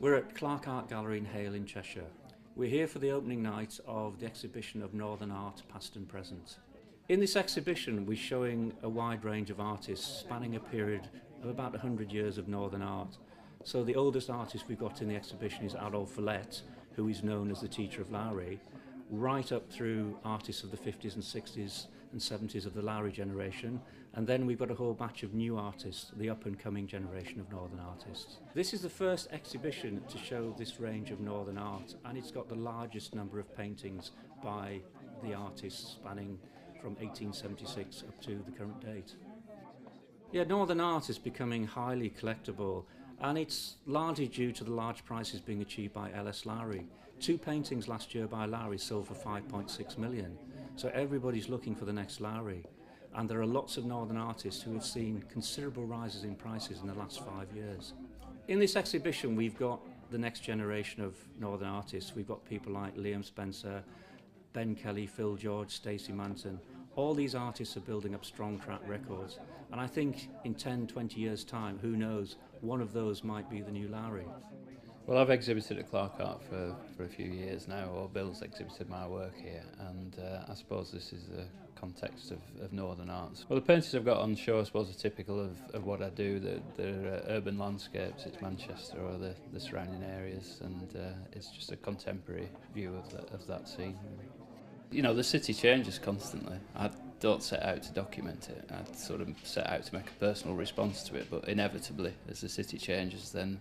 We're at Clark Art Gallery in Hale in Cheshire. We're here for the opening night of the exhibition of Northern art, past and present. In this exhibition, we're showing a wide range of artists spanning a period of about 100 years of Northern art. So the oldest artist we've got in the exhibition is Adolphe Villette, who is known as the teacher of Lowry, right up through artists of the 50s and 60s and 70s of the Lowry generation, and then we've got a whole batch of new artists, the up-and-coming generation of Northern artists. This is the first exhibition to show this range of Northern art, and it's got the largest number of paintings by the artists spanning from 1876 up to the current date. Yeah, Northern art is becoming highly collectible, and it's largely due to the large prices being achieved by L.S. Lowry. 2 paintings last year by Lowry sold for 5.6 million, so everybody's looking for the next Lowry. And there are lots of Northern artists who have seen considerable rises in prices in the last 5 years. In this exhibition, we've got the next generation of Northern artists. We've got people like Liam Spencer, Ben Kelly, Phil George, Stacey Manton. All these artists are building up strong track records, and I think in 10, 20 years' time, who knows, one of those might be the new Lowry. Well, I've exhibited at Clark Art for a few years now, or Bill's exhibited my work here, and I suppose this is the context of Northern arts. Well, the paintings I've got on show, I suppose, are typical of what I do. They're urban landscapes, it's Manchester or the surrounding areas, and it's just a contemporary view of that scene. You know, the city changes constantly. I don't set out to document it. I sort of set out to make a personal response to it, but inevitably, as the city changes, then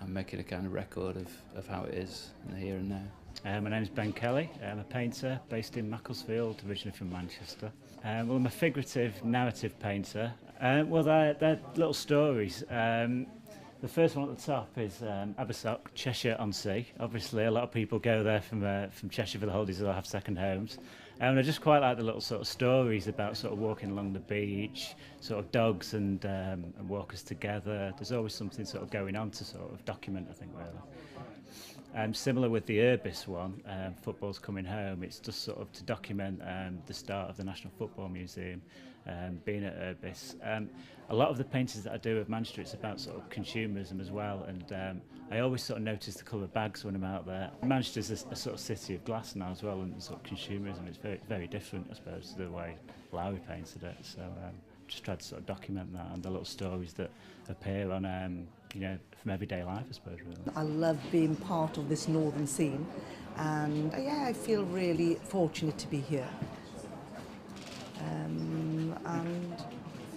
I'm making a kind of record of how it is in the here and now. My name's Ben Kelly. I'm a painter based in Macclesfield, originally from Manchester. Well, I'm a figurative narrative painter. Well, they're little stories. The first one at the top is Abersock, Cheshire-on-Sea. Obviously, a lot of people go there from Cheshire for the holidays or have second homes. And I just quite like the little sort of stories about sort of walking along the beach, sort of dogs and walkers together. There's always something sort of going on to sort of document, I think, really. Similar with the Urbis one, Football's Coming Home, it's just sort of to document the start of the National Football Museum, being at Urbis. A lot of the paintings that I do of Manchester, it's about sort of consumerism as well, and I always sort of notice the colour bags when I'm out there. Manchester's a sort of city of glass now as well, and sort of consumerism is very, very different, I suppose, to the way Lowry painted it. So just tried to sort of document that and the little stories that appear on, you know, from everyday life, I suppose, really. I love being part of this northern scene, and yeah, I feel really fortunate to be here. And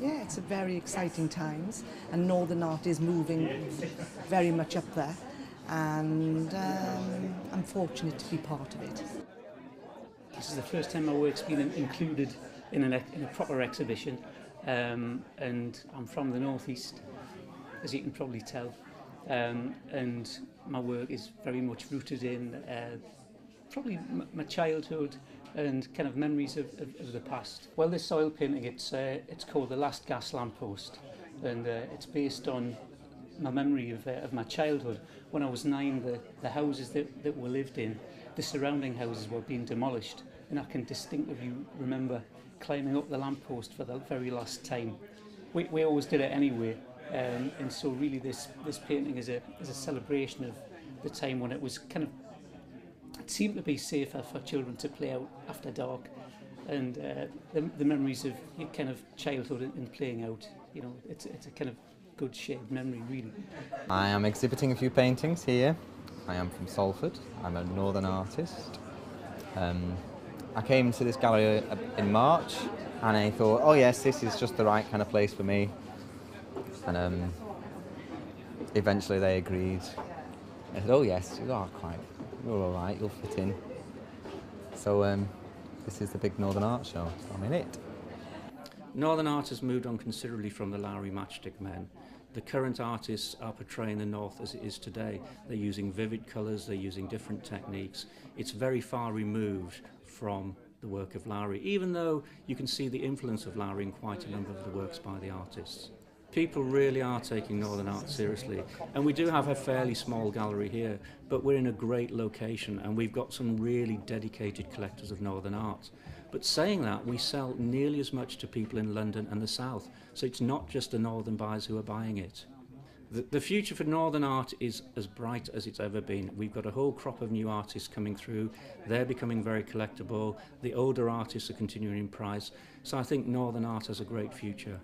yeah, it's a very exciting times, and Northern art is moving very much up there, and I'm fortunate to be part of it. This is the first time my work's been included in a proper exhibition, and I'm from the northeast, as you can probably tell, and my work is very much rooted in probably my childhood and kind of memories of the past. Well, this soil painting, it's called The Last Gas Lamppost, and it's based on my memory of my childhood. When I was 9, the houses that we lived in, the surrounding houses were being demolished, and I can distinctly remember climbing up the lamppost for the very last time. We always did it anyway, and so really this painting is a celebration of the time when it was kind of, it seemed to be safer for children to play out after dark, and the memories of your kind of childhood and playing out, you know, it's a kind of good shared memory, really. I am exhibiting a few paintings here. I am from Salford. I'm a northern artist. I came to this gallery in March, and I thought, oh yes, this is just the right kind of place for me. And eventually they agreed. I said, oh yes, you are quite. You're all right, you'll fit in. So this is the big Northern Art Show, so I'm in it. Northern art has moved on considerably from the Lowry Matchstick Men. The current artists are portraying the North as it is today. They're using vivid colours, they're using different techniques. It's very far removed from the work of Lowry, even though you can see the influence of Lowry in quite a number of the works by the artists. People really are taking Northern art seriously, and we do have a fairly small gallery here, but we're in a great location and we've got some really dedicated collectors of Northern art. But saying that, we sell nearly as much to people in London and the South, so it's not just the Northern buyers who are buying it. The future for Northern art is as bright as it's ever been. We've got a whole crop of new artists coming through. They're becoming very collectible. The older artists are continuing in price. So I think Northern art has a great future.